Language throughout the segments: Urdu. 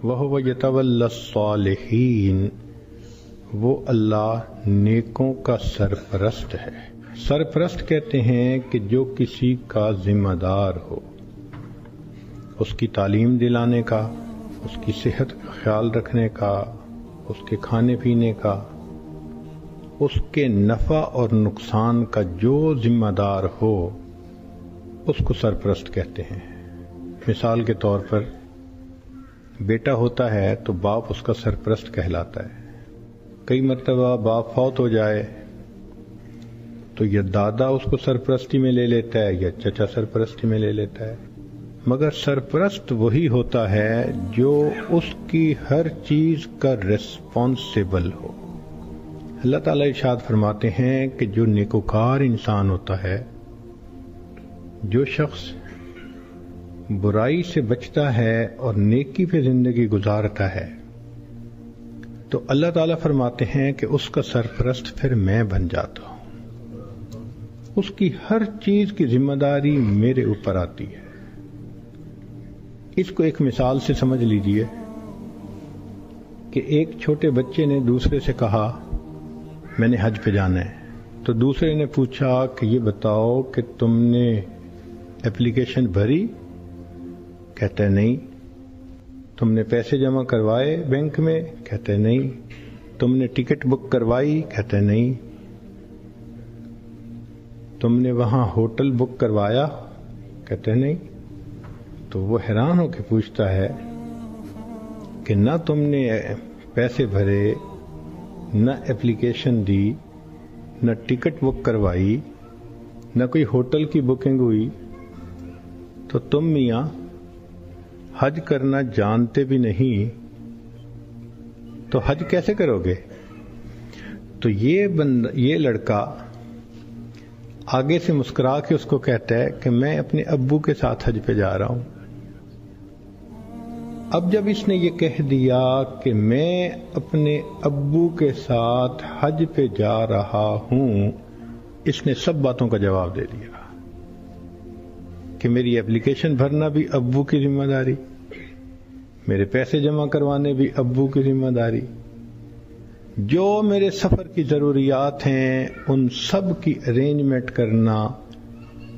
وَهُوَ يَتَوَلَّى الصَّالِحِينَ، وہ اللہ نیکوں کا سرپرست ہے۔ سرپرست کہتے ہیں کہ جو کسی کا ذمہ دار ہو، اس کی تعلیم دلانے کا، اس کی صحت کا خیال رکھنے کا، اس کے کھانے پینے کا، اس کے نفع اور نقصان کا جو ذمہ دار ہو اس کو سرپرست کہتے ہیں۔ مثال کے طور پر بیٹا ہوتا ہے تو باپ اس کا سرپرست کہلاتا ہے۔ کئی مرتبہ باپ فوت ہو جائے تو یا دادا اس کو سرپرستی میں لے لیتا ہے یا چچا سرپرستی میں لے لیتا ہے، مگر سرپرست وہی ہوتا ہے جو اس کی ہر چیز کا ریسپانسیبل ہو۔ اللہ تعالیٰ ارشاد فرماتے ہیں کہ جو نیکوکار انسان ہوتا ہے، جو شخص برائی سے بچتا ہے اور نیکی پہ زندگی گزارتا ہے، تو اللہ تعالیٰ فرماتے ہیں کہ اس کا سرپرست پھر میں بن جاتا ہوں، اس کی ہر چیز کی ذمہ داری میرے اوپر آتی ہے۔ اس کو ایک مثال سے سمجھ لیجئے کہ ایک چھوٹے بچے نے دوسرے سے کہا میں نے حج پہ جانا ہے، تو دوسرے نے پوچھا کہ یہ بتاؤ کہ تم نے اپلیکیشن بھری؟ کہتا ہے نہیں۔ تم نے پیسے جمع کروائے بینک میں؟ کہتا ہے نہیں۔ تم نے ٹکٹ بک کروائی؟ کہتا ہے نہیں۔ تم نے وہاں ہوٹل بک کروایا؟ کہتا ہے نہیں۔ تو وہ حیران ہو کے پوچھتا ہے کہ نہ تم نے پیسے بھرے، نہ اپلیکیشن دی، نہ ٹکٹ بک کروائی، نہ کوئی ہوٹل کی بکنگ ہوئی، تو تم میاں حج کرنا جانتے بھی نہیں، تو حج کیسے کرو گے؟ تو یہ لڑکا آگے سے مسکرا کے اس کو کہتا ہے کہ میں اپنے ابو کے ساتھ حج پہ جا رہا ہوں۔ اب جب اس نے یہ کہہ دیا کہ میں اپنے ابو کے ساتھ حج پہ جا رہا ہوں، اس نے سب باتوں کا جواب دے دیا کہ میری اپلیکیشن بھرنا بھی ابو کی ذمہ داری، میرے پیسے جمع کروانے بھی ابو کی ذمہ داری، جو میرے سفر کی ضروریات ہیں ان سب کی ارینجمنٹ کرنا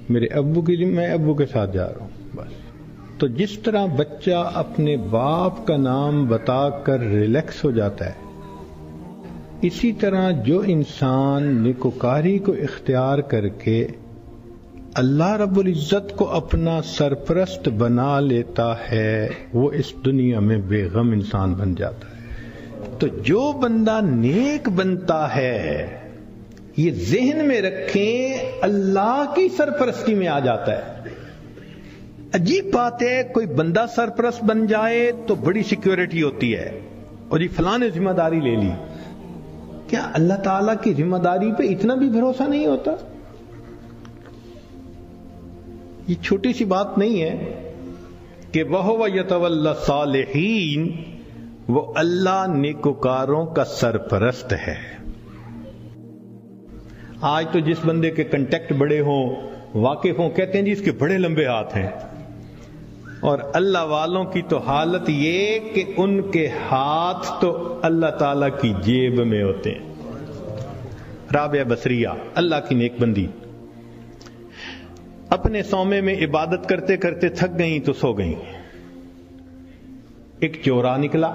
میرے ابو کی ذمہ، میں ابو کے ساتھ جا رہا ہوں بس۔ تو جس طرح بچہ اپنے باپ کا نام بتا کر ریلیکس ہو جاتا ہے، اسی طرح جو انسان نیکوکاری کو اختیار کر کے اللہ رب العزت کو اپنا سرپرست بنا لیتا ہے، وہ اس دنیا میں بے غم انسان بن جاتا ہے۔ تو جو بندہ نیک بنتا ہے، یہ ذہن میں رکھیں، اللہ کی سرپرستی میں آ جاتا ہے۔ عجیب بات ہے، کوئی بندہ سرپرست بن جائے تو بڑی سیکیورٹی ہوتی ہے، اور یہ فلاں نے ذمہ داری لے لی۔ کیا اللہ تعالیٰ کی ذمہ داری پہ اتنا بھی بھروسہ نہیں ہوتا؟ یہ چھوٹی سی بات نہیں ہے کہ وَهُوَ يَتَوَلَّى الصَّالِحِينَ، وہ اللہ نیکوکاروں کا سرپرست ہے۔ آج تو جس بندے کے کنٹیکٹ بڑے ہوں، واقف ہوں، کہتے ہیں جی اس کے بڑے لمبے ہاتھ ہیں، اور اللہ والوں کی تو حالت یہ کہ ان کے ہاتھ تو اللہ تعالیٰ کی جیب میں ہوتے ہیں۔ رابعہ بصریہ، اللہ کی نیک بندی، اپنے صومعے میں عبادت کرتے کرتے تھک گئیں تو سو گئیں۔ ایک چورا نکلا،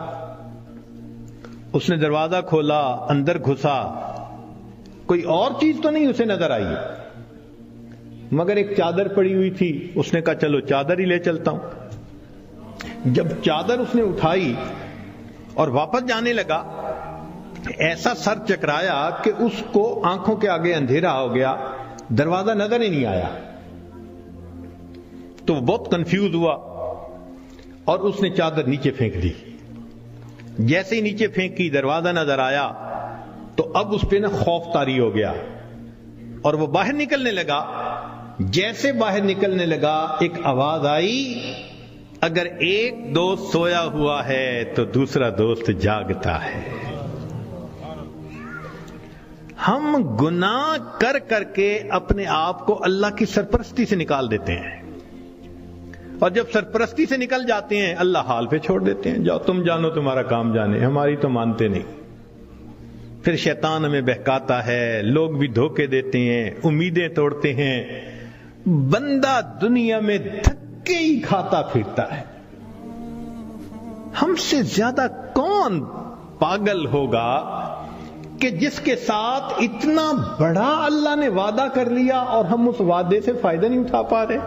اس نے دروازہ کھولا، اندر گھسا، کوئی اور چیز تو نہیں اسے نظر آئی، مگر ایک چادر پڑی ہوئی تھی، اس نے کہا چلو چادر ہی لے چلتا ہوں۔ جب چادر اس نے اٹھائی اور واپس جانے لگا، ایسا سر چکرایا کہ اس کو آنکھوں کے آگے اندھیرا ہو گیا، دروازہ نظر ہی نہیں آیا۔ تو وہ بہت کنفیوز ہوا اور اس نے چادر نیچے پھینک دی۔ جیسے ہی نیچے پھینکی، دروازہ نظر آیا، تو اب اس پہ نا خوف طاری ہو گیا اور وہ باہر نکلنے لگا۔ جیسے باہر نکلنے لگا، ایک آواز آئی، اگر ایک دوست سویا ہوا ہے تو دوسرا دوست جاگتا ہے۔ ہم گناہ کر کر کے اپنے آپ کو اللہ کی سرپرستی سے نکال دیتے ہیں، اور جب سرپرستی سے نکل جاتے ہیں اللہ حال پہ چھوڑ دیتے ہیں، جاؤ تم جانو تمہارا کام جانے، ہماری تو مانتے نہیں۔ پھر شیطان ہمیں بہکاتا ہے، لوگ بھی دھوکے دیتے ہیں، امیدیں توڑتے ہیں، بندہ دنیا میں دھکے ہی کھاتا پھرتا ہے۔ ہم سے زیادہ کون پاگل ہوگا کہ جس کے ساتھ اتنا بڑا اللہ نے وعدہ کر لیا اور ہم اس وعدے سے فائدہ نہیں اٹھا پا رہے؟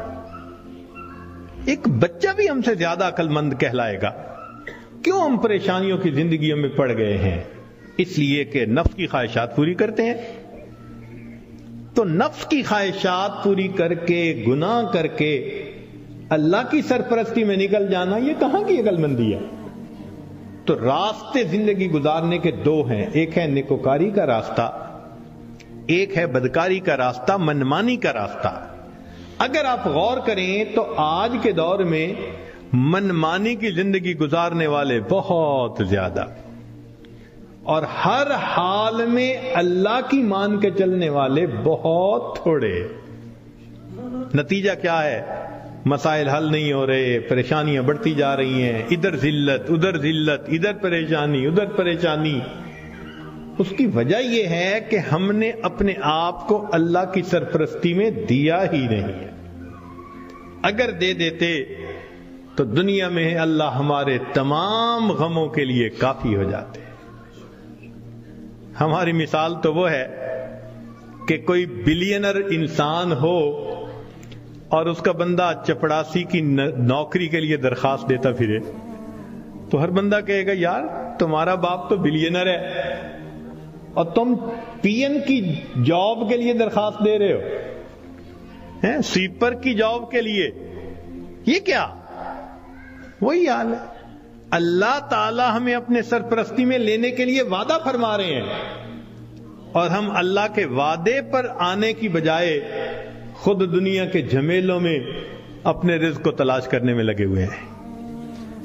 ایک بچہ بھی ہم سے زیادہ عقل مند کہلائے گا۔ کیوں ہم پریشانیوں کی زندگیوں میں پڑ گئے ہیں؟ اس لیے کہ نفس کی خواہشات پوری کرتے ہیں۔ تو نفس کی خواہشات پوری کر کے، گناہ کر کے اللہ کی سرپرستی میں نکل جانا، یہ کہاں کی عقل مندی ہے؟ تو راستے زندگی گزارنے کے دو ہیں، ایک ہے نیکوکاری کا راستہ، ایک ہے بدکاری کا راستہ، منمانی کا راستہ۔ اگر آپ غور کریں تو آج کے دور میں منمانی کی زندگی گزارنے والے بہت زیادہ، اور ہر حال میں اللہ کی مان کے چلنے والے بہت تھوڑے۔ نتیجہ کیا ہے؟ مسائل حل نہیں ہو رہے، پریشانیاں بڑھتی جا رہی ہیں، ادھر ذلت ادھر ذلت، ادھر پریشانی ادھر پریشانی۔ اس کی وجہ یہ ہے کہ ہم نے اپنے آپ کو اللہ کی سرپرستی میں دیا ہی نہیں ہے۔ اگر دے دیتے تو دنیا میں اللہ ہمارے تمام غموں کے لیے کافی ہو جاتے۔ ہماری مثال تو وہ ہے کہ کوئی بلینر انسان ہو اور اس کا بندہ چپڑاسی کی نوکری کے لیے درخواست دیتا پھرے، تو ہر بندہ کہے گا یار تمہارا باپ تو بلینر ہے اور تم پی این کی جاب کے لیے درخواست دے رہے ہو، سویپر کی جاب کے لیے، یہ کیا؟ وہی حال ہے۔ اللہ تعالی ہمیں اپنے سرپرستی میں لینے کے لیے وعدہ فرما رہے ہیں، اور ہم اللہ کے وعدے پر آنے کی بجائے خود دنیا کے جھمیلوں میں اپنے رزق کو تلاش کرنے میں لگے ہوئے ہیں۔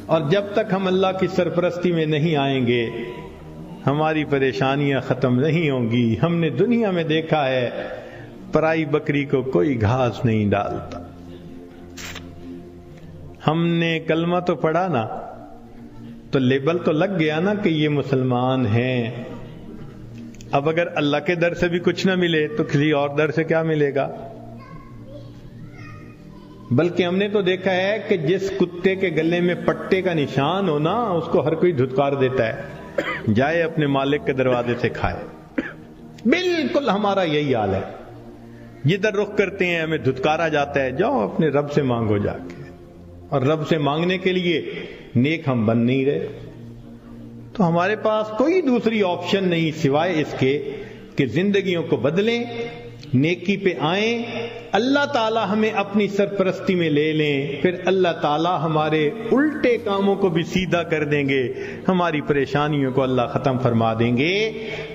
اور جب تک ہم اللہ کی سرپرستی میں نہیں آئیں گے ہماری پریشانیاں ختم نہیں ہوں گی۔ ہم نے دنیا میں دیکھا ہے پرائی بکری کو کوئی گھاس نہیں ڈالتا۔ ہم نے کلمہ تو پڑھا نا، تو لیبل تو لگ گیا نا کہ یہ مسلمان ہیں۔ اب اگر اللہ کے در سے بھی کچھ نہ ملے تو کسی اور در سے کیا ملے گا؟ بلکہ ہم نے تو دیکھا ہے کہ جس کتے کے گلے میں پٹے کا نشان ہو نا، اس کو ہر کوئی دھتکار دیتا ہے، جائے اپنے مالک کے دروازے سے کھائے۔ بالکل ہمارا یہی حال ہے، جدھر رخ کرتے ہیں ہمیں دھتکارا جاتا ہے، جاؤ اپنے رب سے مانگو جا کے۔ اور رب سے مانگنے کے لیے نیک ہم بن نہیں رہے، تو ہمارے پاس کوئی دوسری آپشن نہیں سوائے اس کے کہ زندگیوں کو بدلیں، نیکی پہ آئیں، اللہ تعالی ہمیں اپنی سرپرستی میں لے لیں، پھر اللہ تعالی ہمارے الٹے کاموں کو بھی سیدھا کر دیں گے، ہماری پریشانیوں کو اللہ ختم فرما دیں گے۔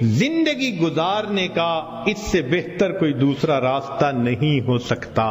زندگی گزارنے کا اس سے بہتر کوئی دوسرا راستہ نہیں ہو سکتا۔